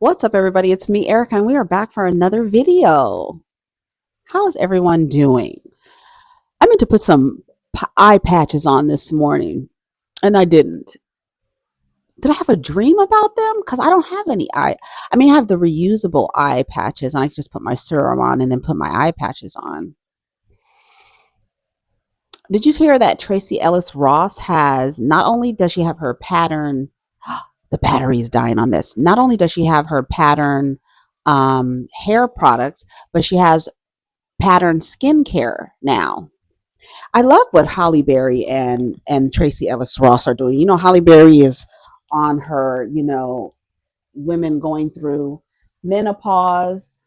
What's up, everybody? It's me, Erica, and we are back for another video. How is everyone doing? I meant to put some eye patches on this morning, and I didn't. Did I have a dream about them? Because I don't have any eye. I mean, I have the reusable eye patches, and I can just put my serum on and then put my eye patches on. Did you hear that Tracy Ellis Ross has, not only does she have her pattern, the battery is dying on this. Not only does she have her pattern hair products, but she has pattern skincare now. I love what Holly Berry and Tracy Ellis Ross are doing. Holly Berry is on her, women going through menopause,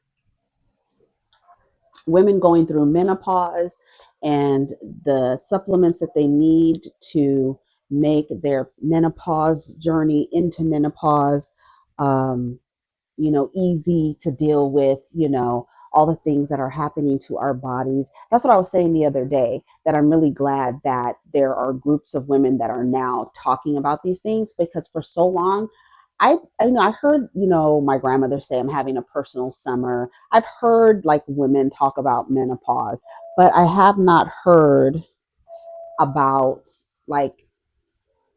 women going through menopause and the supplements that they need to make their menopause journey into menopause um, easy to deal with, all the things that are happening to our bodies. That's what I was saying the other day, that I'm really glad that there are groups of women that are now talking about these things, because for so long, I heard, my grandmother say I'm having a personal summer. I've heard like women talk about menopause, but I have not heard about like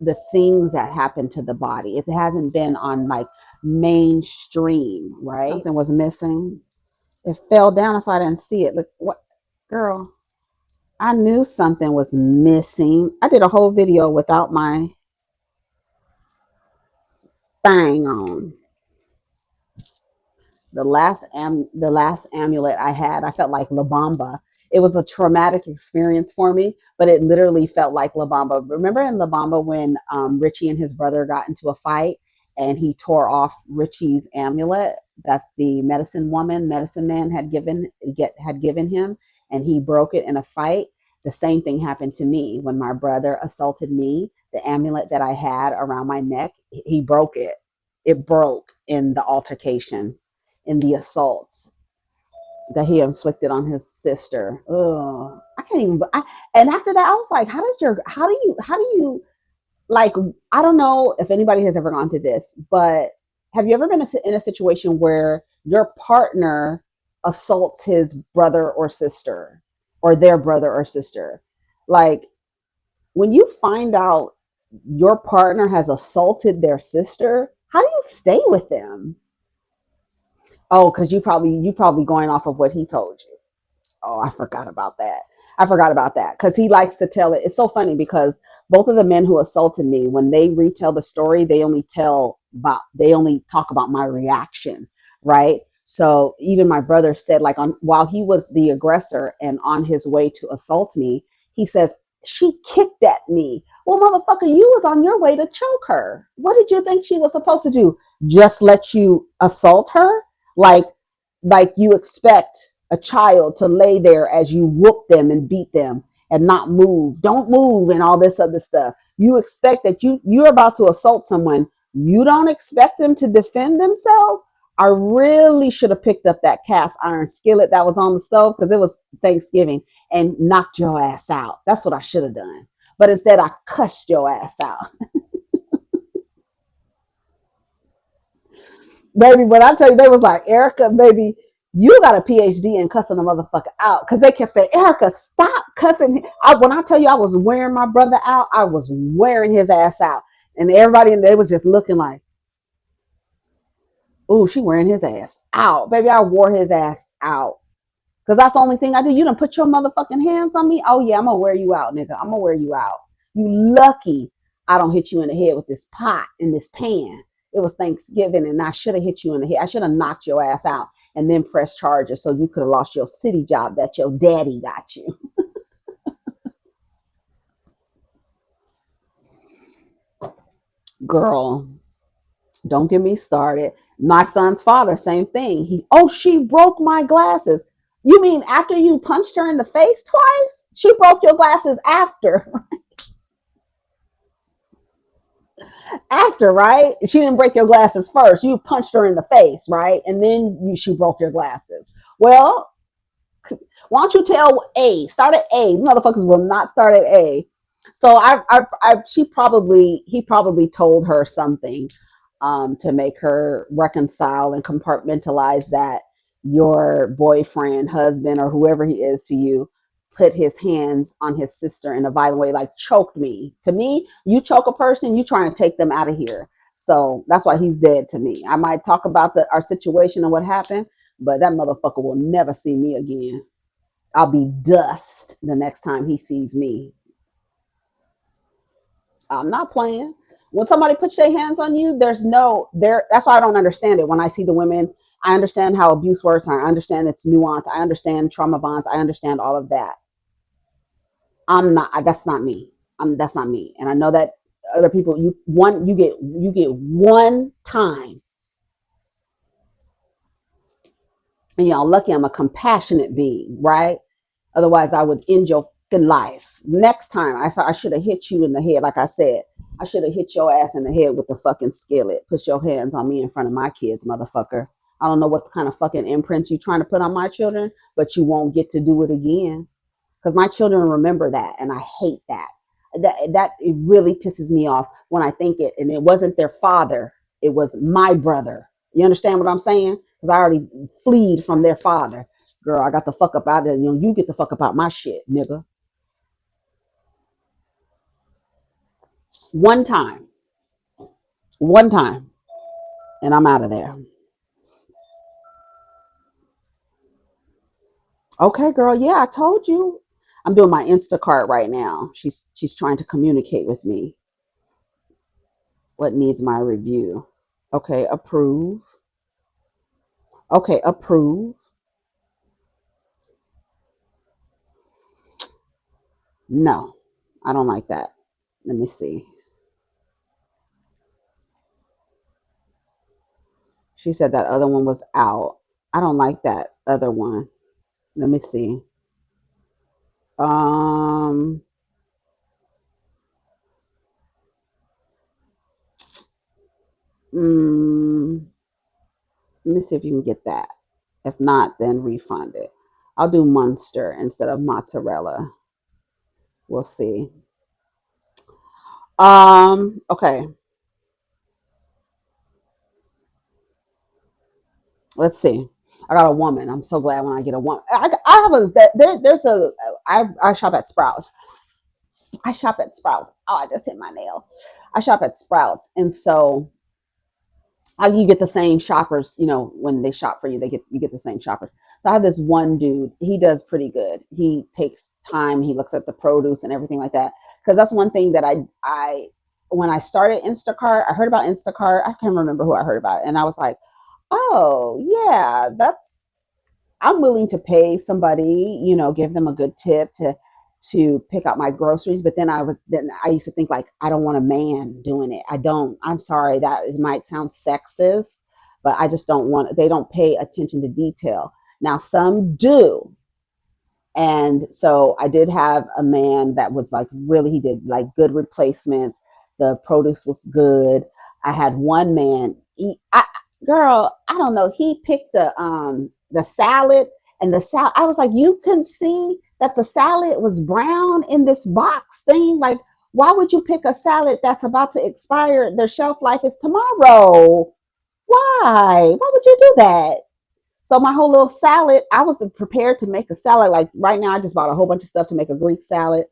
the things that happen to the body. It hasn't been on like mainstream, right? Something was missing. It fell down. That's why I didn't see it. Look, what, girl? I knew something was missing. I did a whole video without my thing on. The last amulet I had, I felt like La Bamba. It was a traumatic experience for me, but it literally felt like La Bamba. Remember in La Bamba when Richie and his brother got into a fight and he tore off Richie's amulet that the medicine man had given him, and he broke it in a fight. The same thing happened to me when my brother assaulted me. The amulet that I had around my neck, he broke it. It broke in the altercation, in the assaults that he inflicted on his sister. Oh, I can't even. And after that, I was like, how do you, like, I don't know if anybody has ever gone through this, but have you ever been in a situation where your partner assaults his brother or sister, or their brother or sister? Like, when you find out your partner has assaulted their sister, how do you stay with them? Oh, because you probably going off of what he told you. Oh, I forgot about that. I forgot about that because he likes to tell it. It's so funny because both of the men who assaulted me, when they retell the story, they only talk about my reaction, right? So even my brother said, like, on while he was the aggressor and on his way to assault me, he says, she kicked at me. Well, motherfucker, you was on your way to choke her. What did you think she was supposed to do? Just let you assault her? Like, you expect a child to lay there as you whoop them and beat them and not move, don't move, and all this other stuff. You expect that you're about to assault someone, you don't expect them to defend themselves. I really should have picked up that cast iron skillet that was on the stove, because it was Thanksgiving, and knocked your ass out. That's what I should have done, but instead I cussed your ass out. Baby, when I tell you, they was like, Erica, baby, you got a PhD in cussing a motherfucker out, because they kept saying, Erica, stop cussing. When I tell you I was wearing my brother out, I was wearing his ass out. And everybody in there was just looking like, ooh, she wearing his ass out. Baby, I wore his ass out. Because that's the only thing I did. You done put your motherfucking hands on me? Oh, yeah, I'm going to wear you out, nigga. I'm going to wear you out. You lucky I don't hit you in the head with this pot in this pan. It was Thanksgiving, and I should have hit you in the head. I should have knocked your ass out and then pressed charges so you could have lost your city job that your daddy got you. Girl, don't get me started. My son's father, same thing. She broke my glasses. You mean after you punched her in the face twice? She broke your glasses after. After, right? She didn't break your glasses first. You punched her in the face, right? And then she broke your glasses. Well, why don't you tell A? Start at A. Motherfuckers will not start at A. So he probably told her something. to make her reconcile and compartmentalize that your boyfriend, husband, or whoever he is to you put his hands on his sister in a violent way, like choked me. To me, you choke a person, you trying to take them out of here. So that's why he's dead to me. I might talk about our situation and what happened, but that motherfucker will never see me again. I'll be dust the next time he sees me. I'm not playing. When somebody puts their hands on you, there's no there. That's why I don't understand it. When I see the women, I understand how abuse works. I understand its nuance. I understand trauma bonds. I understand all of that. I'm not. That's not me. That's not me. And I know that other people. You get one time, and y'all lucky. I'm a compassionate being, right? Otherwise, I would end your fucking life. Next time, I should have hit you in the head, like I said. I should have hit your ass in the head with the fucking skillet. Put your hands on me in front of my kids, motherfucker. I don't know what kind of fucking imprints you trying to put on my children, but you won't get to do it again. Because my children remember that, and I hate that. That it really pisses me off when I think it, and it wasn't their father, it was my brother. You understand what I'm saying? Because I already fleed from their father. Girl, I got the fuck up out of there. You get the fuck up out my shit, nigga. One time, one time, and I'm out of there. Okay, girl. Yeah, I told you. I'm doing my Instacart right now. She's trying to communicate with me. What needs my review? Okay, approve. Okay, approve. No, I don't like that. Let me see. She said that other one was out. I don't like that other one. Let me see. Um, mm, Let me see if you can get that. If not, then refund it. I'll do Munster instead of mozzarella. We'll see. Okay. Let's see. I got a woman. I'm so glad when I get a woman. I have a there's a I shop at Sprouts. I shop at Sprouts. Oh, I just hit my nail. I shop at Sprouts, and so you get the same shoppers. When they shop for you, you get the same shoppers. So I have this one dude. He does pretty good. He takes time. He looks at the produce and everything like that. Because that's one thing that I when I started Instacart, I heard about Instacart. I can't remember who I heard about it, and I was like, oh yeah, I'm willing to pay somebody, give them a good tip to pick out my groceries. But then I used to think like, I don't want a man doing it. I don't. I'm sorry, might sound sexist, but I just don't want. They don't pay attention to detail. Now some do, and so I did have a man that was like really, he did like good replacements. The produce was good. I had one man, girl, I don't know. He picked the salad, and the salad, I was like, you can see that the salad was brown in this box thing. Like, why would you pick a salad that's about to expire? Their shelf life is tomorrow. Why? Why would you do that? So my whole little salad, I was prepared to make a salad. Like right now, I just bought a whole bunch of stuff to make a Greek salad.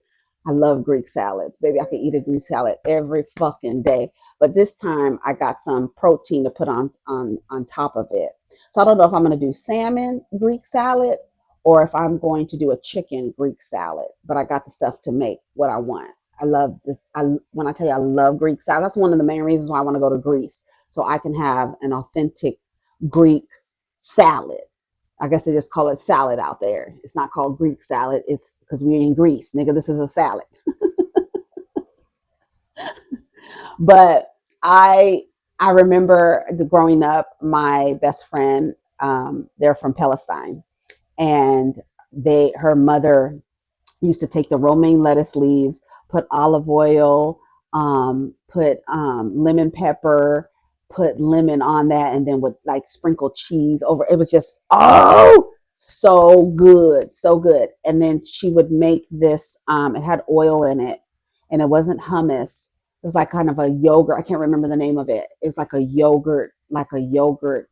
I love Greek salads, baby. I could eat a Greek salad every fucking day. But this time, I got some protein to put on top of it. So I don't know if I'm going to do salmon Greek salad or if I'm going to do a chicken Greek salad. But I got the stuff to make what I want. I love this. When I tell you I love Greek salad, that's one of the main reasons why I want to go to Greece, so I can have an authentic Greek salad. I guess they just call it salad out there. It's not called Greek salad. It's because we're in Greece, nigga. This is a salad. But I I remember growing up, my best friend, they're from Palestine, and her mother used to take the romaine lettuce leaves, put olive oil, put lemon pepper, put lemon on that, and then would like sprinkle cheese over. It was just, oh, so good, so good. And then she would make this. It had oil in it, and it wasn't hummus. It was like kind of a yogurt. I can't remember the name of it. It was like a yogurt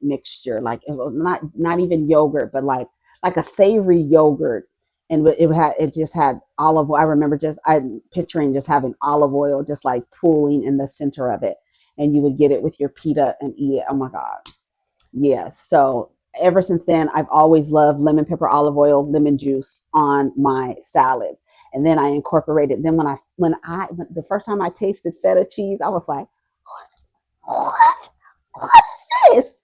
mixture, like it was not even yogurt, but like a savory yogurt. And it just had olive oil. I remember just I picturing just having olive oil just like pooling in the center of it, and you would get it with your pita and eat it. Oh my god, yes. So ever since then, I've always loved lemon pepper, olive oil, lemon juice on my salads. And then I incorporated. Then when the first time I tasted feta cheese, I was like, what? What is this?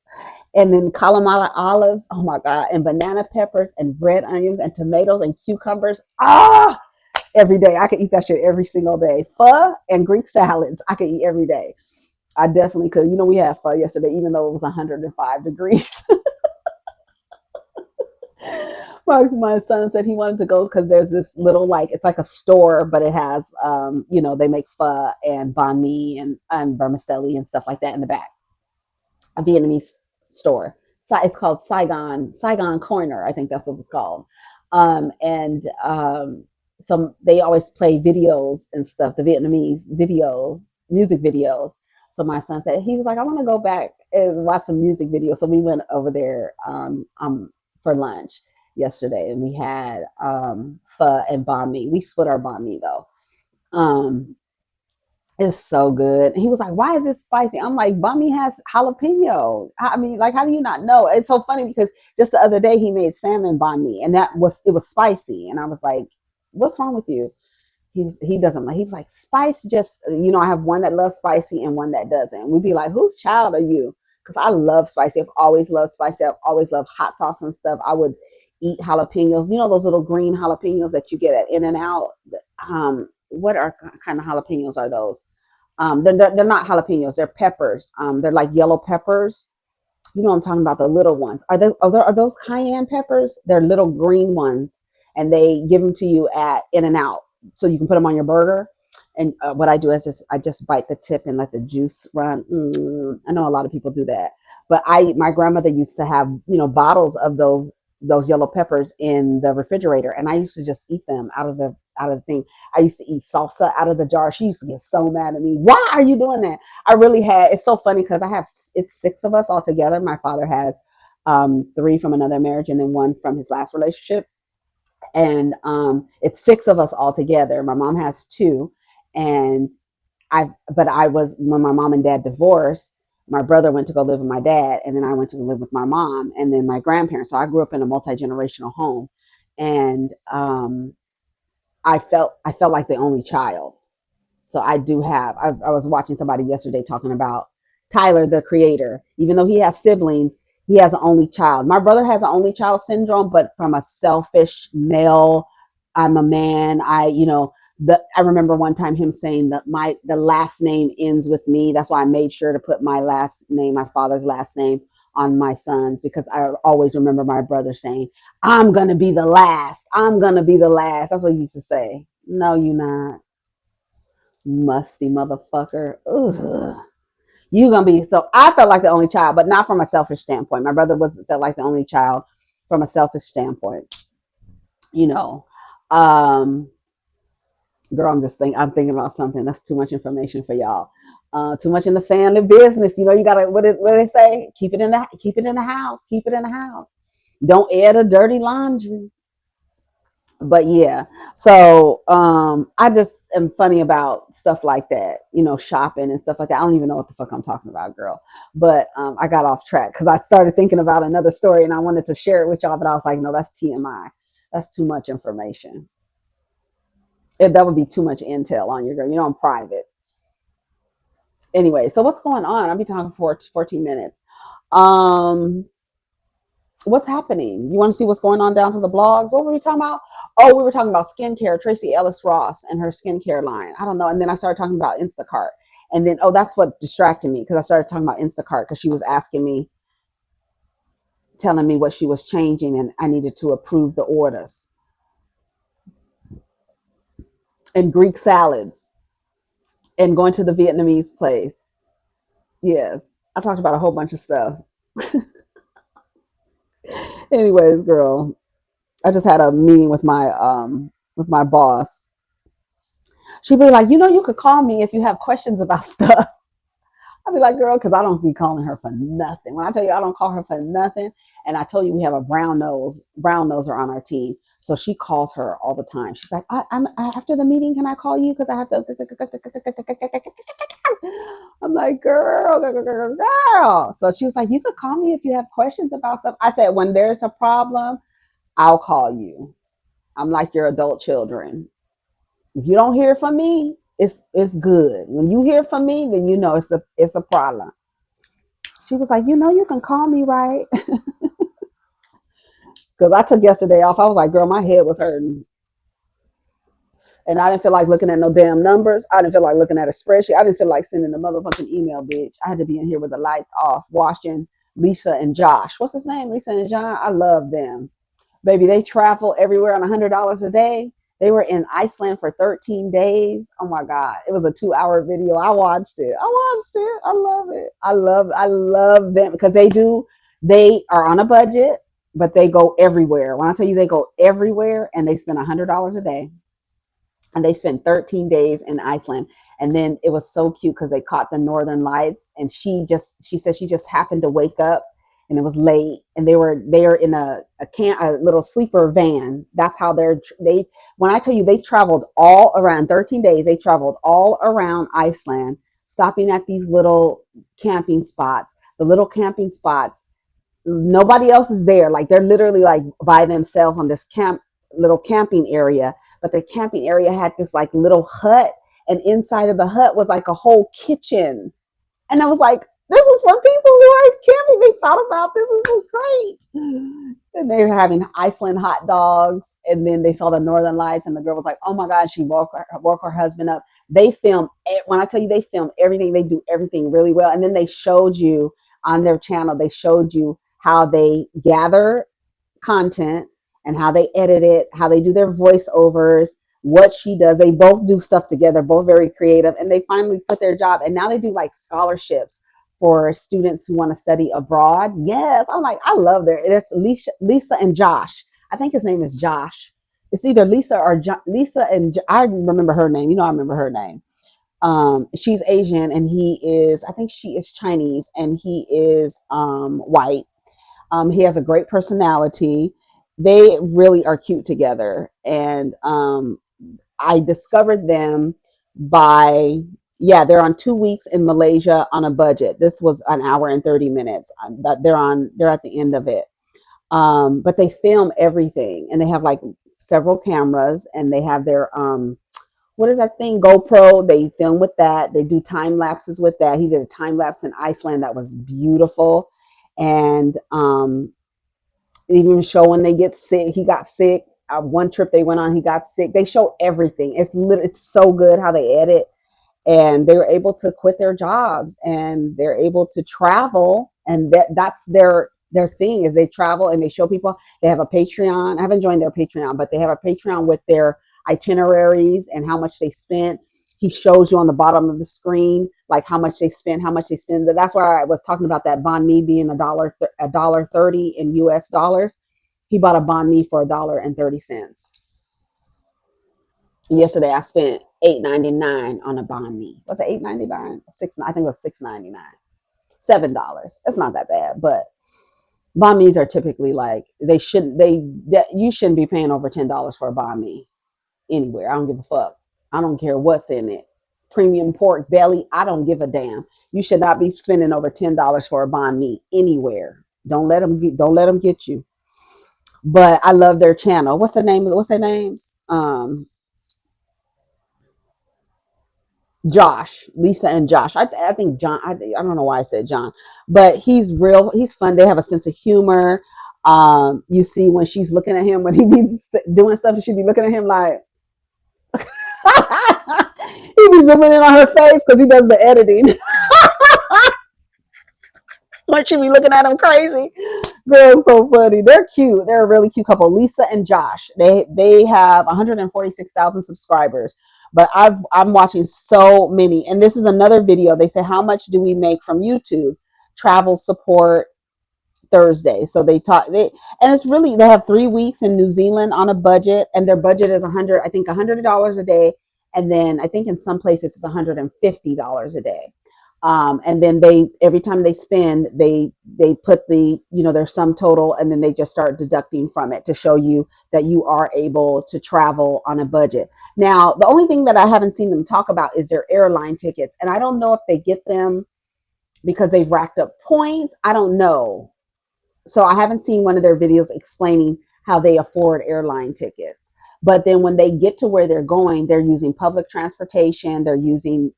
And then Kalamata olives, oh my god, and banana peppers and red onions and tomatoes and cucumbers. Ah, every day I could eat that shit every single day. Pho and Greek salads, I could eat every day. I definitely could. You know, we had pho yesterday, even though it was 105 degrees. My son said he wanted to go because there's this little like it's like a store, but it has they make pho and banh mi and vermicelli and stuff like that in the back. A Vietnamese store. So it's called Saigon Corner, I think that's what it's called. And so they always play videos and stuff, the Vietnamese videos, music videos. So my son said he was like, I want to go back and watch some music videos. So we went over there for lunch yesterday, and we had pho and banh mi. We split our banh mi though. Um, it's so good. And he was like, why is this spicy? I'm like, banh mi has jalapeno. I mean, like, how do you not know? It's so funny because just the other day he made salmon banh mi, and it was spicy. And I was like, what's wrong with you? He doesn't like. He was like, spice just I have one that loves spicy and one that doesn't. We'd be like, whose child are you? Because I love spicy. I've always loved spicy. I've always loved hot sauce and stuff. I would eat jalapenos. You know those little green jalapenos that you get at In and Out. What are kind of jalapenos are those? They're not jalapenos. They're peppers. They're like yellow peppers. You know what I'm talking about, the little ones. Are those cayenne peppers? They're little green ones, and they give them to you at In and Out, so you can put them on your burger. And what I do is I just bite the tip and let the juice run. I know a lot of people do that, but my grandmother used to have bottles of those yellow peppers in the refrigerator, and I used to just eat them out of the thing. I used to eat salsa out of the jar. She used to get so mad at me. Why are you doing that? I really had. It's so funny because it's six of us all together. My father has three from another marriage and then one from his last relationship, and it's six of us all together. My mom has two, and but I was when my mom and dad divorced. My brother went to go live with my dad, and then I went to live with my mom, and then my grandparents. So I grew up in a multi-generational home, and I felt like the only child. So I do have. I was watching somebody yesterday talking about Tyler, the creator. Even though he has siblings, he has an only child. My brother has an only child syndrome, but from a selfish male. I'm a man. I remember one time him saying that the last name ends with me. That's why I made sure to put my last name, my father's last name, on my sons, because I always remember my brother saying, I'm gonna be the last. I'm gonna be the last. That's what he used to say. No, you not. Musty motherfucker. Ugh. You gonna be so I felt like the only child, but not from a selfish standpoint. My brother was felt like the only child from a selfish standpoint. You know. Um Girl, I'm thinking about something. That's too much information for y'all. Too much in the family business. You gotta what do they say? Keep it in the house. Keep it in the house. Don't air the dirty laundry. But yeah, so I just am funny about stuff like that, shopping and stuff like that. I don't even know what the fuck I'm talking about, girl. But I got off track because I started thinking about another story and I wanted to share it with y'all, but I was like, no, that's TMI. That's too much information. That would be too much intel on your girl. I'm private. Anyway, so what's going on? I'll be talking for 14 minutes. Um, what's happening? You want to see what's going on down to the blogs? What were we talking about? Oh, we were talking about skincare. Tracy Ellis Ross and her skincare line. I don't know. And then I started talking about Instacart. And then, that's what distracted me because I started talking about Instacart because she was asking me, telling me what she was changing, and I needed to approve the orders. And Greek salads and going to the Vietnamese place. Yes. I talked about a whole bunch of stuff. Anyways, girl, I just had a meeting with my boss. She'd be like, you could call me if you have questions about stuff. I'd be like, girl, because I don't be calling her for nothing. When I tell you I don't call her for nothing, and I told you we have a brown noser on our team, so she calls her all the time. She's like, after the meeting, can I call you? Because I have to. I'm like, girl. So she was like, you could call me if you have questions about stuff. I said, when there's a problem, I'll call you. I'm like your adult children. If you don't hear from me, it's good. When you hear from me, then it's a problem. She was like, you can call me, right? Because I took yesterday off. I was like, girl, my head was hurting. And I didn't feel like looking at no damn numbers. I didn't feel like looking at a spreadsheet. I didn't feel like sending a motherfucking email, bitch. I had to be in here with the lights off, watching Lisa and Josh. What's his name? Lisa and John. I love them. Baby, they travel everywhere on $100 a day. They were in Iceland for 13 days. Oh my God. It was a 2-hour video. I watched it. I love it. I love them because they are on a budget, but they go everywhere. When I tell you they go everywhere and they spend $100 a day, and they spent 13 days in Iceland. And then it was so cute because they caught the northern lights, and she said she just happened to wake up and it was late, and they are in a little sleeper van. That's how they when I tell you they traveled all around 13 days, they traveled all around Iceland, stopping at these little camping spots. The little camping spots, nobody else is there. Like they're literally like by themselves on this little camping area. But the camping area had this like little hut, and inside of the hut was like a whole kitchen. And I was like, this is for people who are camping. They thought about this. This is great. And they were having Iceland hot dogs. And then they saw the northern lights, and the girl was like, oh my God, she woke her husband up. They film, when I tell you they film everything, they do everything really well. And then they showed you on their channel, they showed you how they gather content and how they edit it, how they do their voiceovers, what she does. They both do stuff together, both very creative, and they finally quit their job. And now they do like scholarships for students who want to study abroad. Yes, I'm like, I love their. It's Lisa and Josh. I think his name is Josh. It's either Lisa or Lisa and I remember her name. I remember her name. She's Asian and he is. I think she is Chinese and he is white. He has a great personality. They really are cute together. And I discovered them by, yeah, they're on 2 weeks in Malaysia on a budget. This was an hour and 30 minutes. They're at the end of it. But they film everything and they have like several cameras and they have their, what is that thing? GoPro. They film with that. They do time lapses with that. He did a time lapse in Iceland that was beautiful. And even show when they get sick. He got sick. One trip they went on, he got sick. They show everything. It's so good how they edit, and they were able to quit their jobs and they're able to travel. And that's their thing is they travel and they show people. They have a Patreon. I haven't joined their Patreon, but they have a Patreon with their itineraries and how much they spent. He shows you on the bottom of the screen like how much they spend, how much they spend. That's why I was talking about that banh mi being $1.30 in US dollars. He bought a banh mi for $1.30. Yesterday I spent $8.99 on a banh mi. Was it $8.99? I think it was $6.99. $7. It's not that bad, but banh mi's are typically like you shouldn't be paying over $10 for a banh mi anywhere. I don't give a fuck. I don't care what's in it. Premium pork belly, I don't give a damn. You should not be spending over $10 for a banh mi anywhere. Don't let them get you. But I love their channel. What's their names? Josh, Lisa and Josh. I think John. I don't know why I said John, but he's real. He's fun. They have a sense of humor. You see when she's looking at him when he be doing stuff, and she be looking at him like. He be zooming in on her face because he does the editing. Like she be looking at him crazy. They're so funny. They're cute. They're a really cute couple. Lisa and Josh. They have 146,000 subscribers. But I'm watching so many. And this is another video. They say, how much do we make from YouTube? Travel support Thursday. So and it's really, they have 3 weeks in New Zealand on a budget, and their budget is $100 a day. And then I think in some places it's $150 a day. And then every time they spend, they put their sum total, and then they just start deducting from it to show you that you are able to travel on a budget. Now, the only thing that I haven't seen them talk about is their airline tickets, and I don't know if they get them because they've racked up points. I don't know. So I haven't seen one of their videos explaining how they afford airline tickets. But then when they get to where they're going, they're using public transportation, they're using,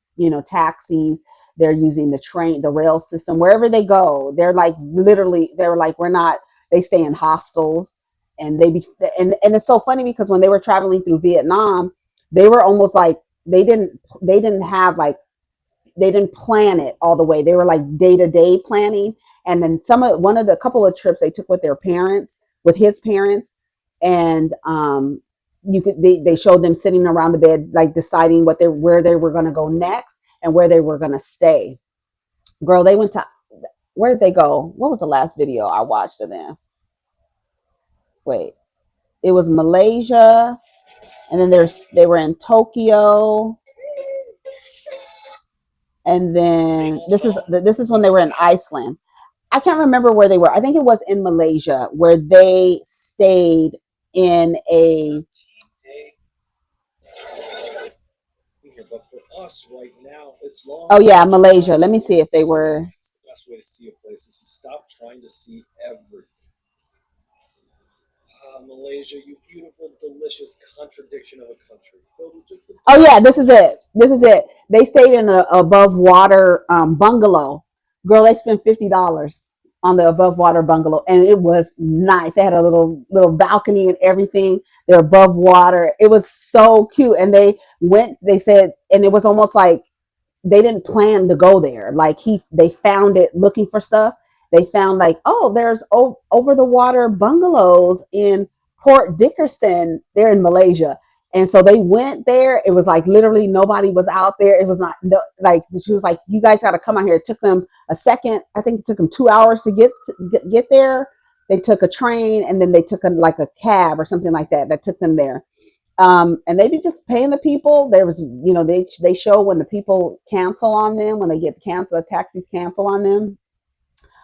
taxis, they're using the train, the rail system, wherever they go. They're like literally, they're like, we're not, they stay in hostels, and and it's so funny because when they were traveling through Vietnam, they were almost like they didn't have like they didn't plan it all the way. They were like day to day planning. And then a couple of trips they took with their parents, with his parents, and they showed them sitting around the bed, like deciding where they were going to go next and where they were going to stay. Girl, they went to where did they go? What was the last video I watched of them? Wait, it was Malaysia, and then they were in Tokyo, and then this is when they were in Iceland. I can't remember where they were. I think it was in Malaysia where they stayed in a. Oh yeah, Malaysia. Let me see if they were. The best way to see a place is to stop trying to see everything. Malaysia, you beautiful, delicious contradiction of a country filled with just. Oh yeah, this is it. This is it. They stayed in an above water bungalow. Girl, they spent $50 on the above water bungalow, and it was nice. They had a little balcony and everything. They're above water. It was so cute, and they said, and it was almost like they didn't plan to go there. Like they found it looking for stuff. They found like, oh, there's over the water bungalows in Port Dickerson. They're in Malaysia. And so they went there. It was like literally nobody was out there. It was not like she was like, you guys got to come out here. It took them a second. I think it took them 2 hours to get there. They took a train, and then they took like a cab or something like that took them there. And they be just paying the people. There was, they show when the people cancel on them, when they get canceled, taxis cancel on them,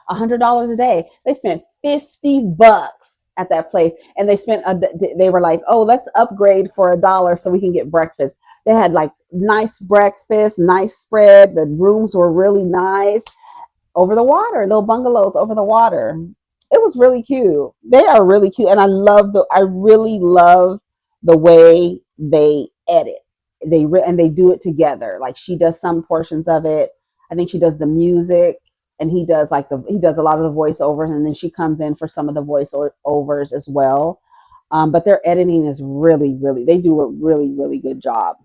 $100 a day. They spent $50 at that place, and they were like, oh, let's upgrade for $1 so we can get breakfast. They had like nice breakfast, nice spread. The rooms were really nice over the water, little bungalows over the water. It was really cute. They are really cute, and I really love the way they edit. And they do it together. Like she does some portions of it. I think she does the music, and he does he does a lot of the voiceovers, and then she comes in for some of the voiceovers as well. But their editing is really, really, they do a really, really good job.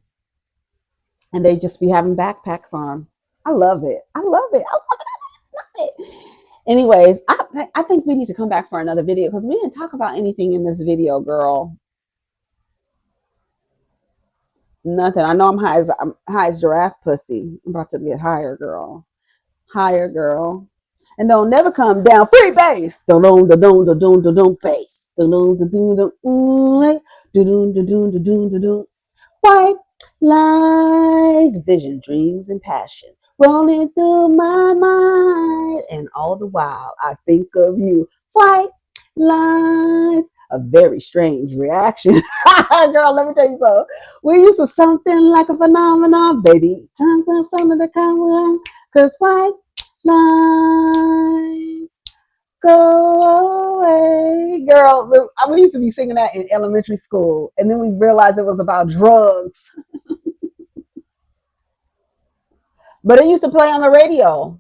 And they just be having backpacks on. I love it. I love it. I love it. I love it. Anyways, I think we need to come back for another video because we didn't talk about anything in this video, girl. Nothing. I know I'm high as giraffe pussy. I'm about to get higher, girl. Higher, girl. And don't never come down. Free bass. Dun dun dun dun dun dun dun bass. Dun dun dun dun dun dun dun dun dun dun dun. White lies, vision, dreams, and passion rolling through my mind, and all the while I think of you. White lies, a very strange reaction. Girl, let me tell you something. We used to something like a phenomenon, baby. Time to front of the camera, cause white lies go away. Girl, we used to be singing that in elementary school, and then we realized it was about drugs. But it used to play on the radio.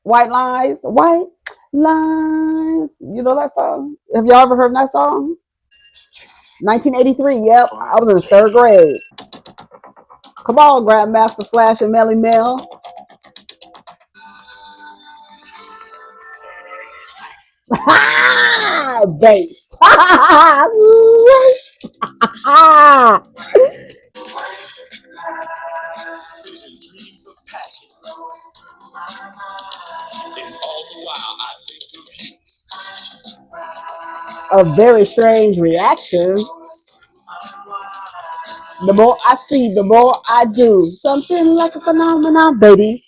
White lies, white lies. You know that song? Have y'all ever heard that song? 1983. Yep, I was in the third grade. Come on, Grandmaster Flash and Melly Mel. Bass. A very strange reaction. The more I see, the more I do. Something like a phenomenon, baby.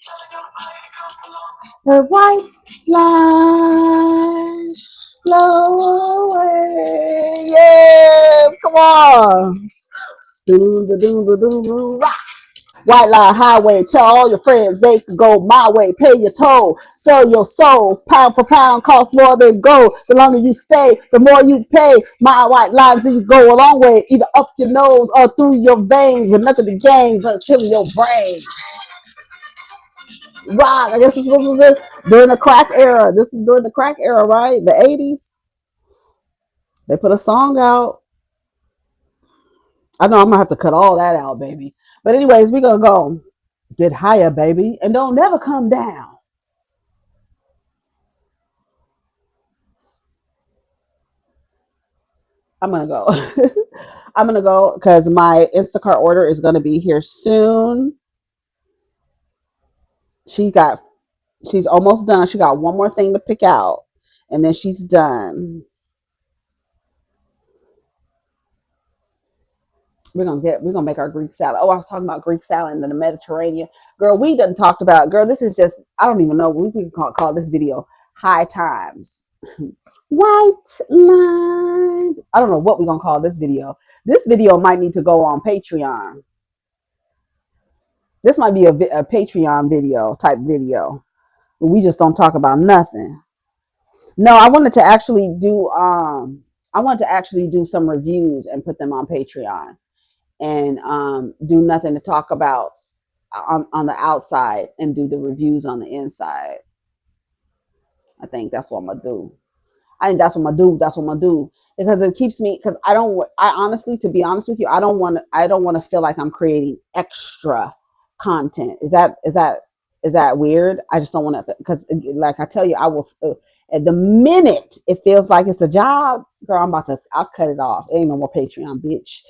The white lines blow away. Yes, come on. Do, do, do, do, do, do, rock. White Line Highway, tell all your friends they can go my way. Pay your toll, sell your soul. Pound for pound, cost more than gold. The longer you stay, the more you pay. My white lines, then you go a long way, either up your nose or through your veins. With nothing to gain but killing your brain. Rock, I guess this was during the crack era. This is during the crack era, right? The 80s. They put a song out. I know I'm gonna have to cut all that out, baby. But anyways, we're gonna go get higher, baby, and don't never come down. I'm gonna go. I'm gonna go because my Instacart order is gonna be here soon. She got, she's almost done. She got one more thing to pick out, and then she's done. We're gonna make our Greek salad. Oh, I was talking about Greek salad in the Mediterranean. Girl, we done talked about, girl, this is just, I don't even know what we can call this video. High times. White lines. I don't know what we're gonna call this video. This video might need to go on Patreon. This might be a Patreon video type video. We just don't talk about nothing. No, I wanted to actually do some reviews and put them on Patreon, and do nothing to talk about on the outside and do the reviews on the inside. I think that's what I'm gonna do. I think that's what I'm gonna do. That's what I'm gonna do because it keeps me. Because I don't. I honestly, to be honest with you, I don't want. I don't want to feel like I'm creating extra content. Is that weird? I just don't want to, because, like I tell you, I will. At the minute it feels like it's a job, girl, I'm about to. I'll cut it off. Ain't no more Patreon, bitch.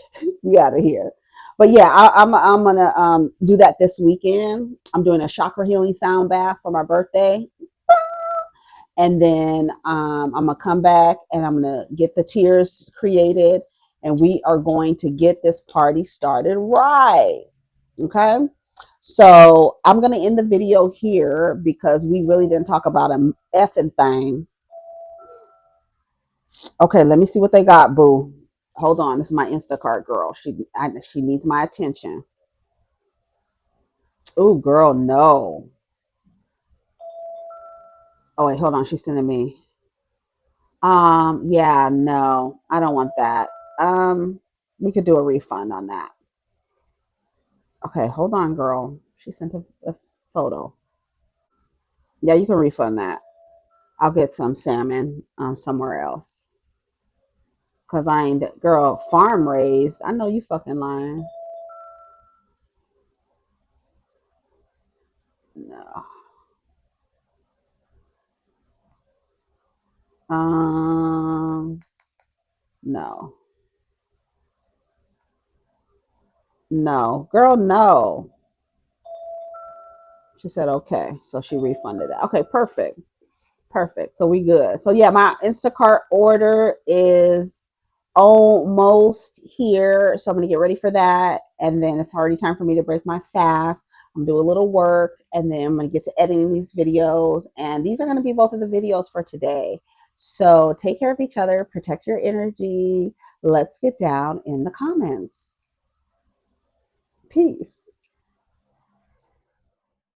We out of here. But yeah, I'm gonna do that this weekend. I'm doing a chakra healing sound bath for my birthday. And then I'm gonna come back and I'm gonna get the tiers created, and we are going to get this party started right. Okay. So I'm gonna end the video here because we really didn't talk about a effing thing. Okay, let me see what they got, boo. Hold on, this is my Instacart girl. She needs my attention. Oh, girl, no. Oh wait, hold on. She's sending me. Yeah, no, I don't want that. We could do a refund on that. Okay, hold on, girl. She sent a photo. Yeah, you can refund that. I'll get some salmon somewhere else. Cause I ain't, girl, farm raised. I know you fucking lying. No. Um, no. No. Girl, no. She said okay. So she refunded it. Okay, perfect. Perfect. So we good. So yeah, my Instacart order is almost here. So I'm gonna get ready for that. And then it's already time for me to break my fast. I'm gonna do a little work and then I'm gonna get to editing these videos. And these are gonna be both of the videos for today. So take care of each other, protect your energy. Let's get down in the comments. Peace.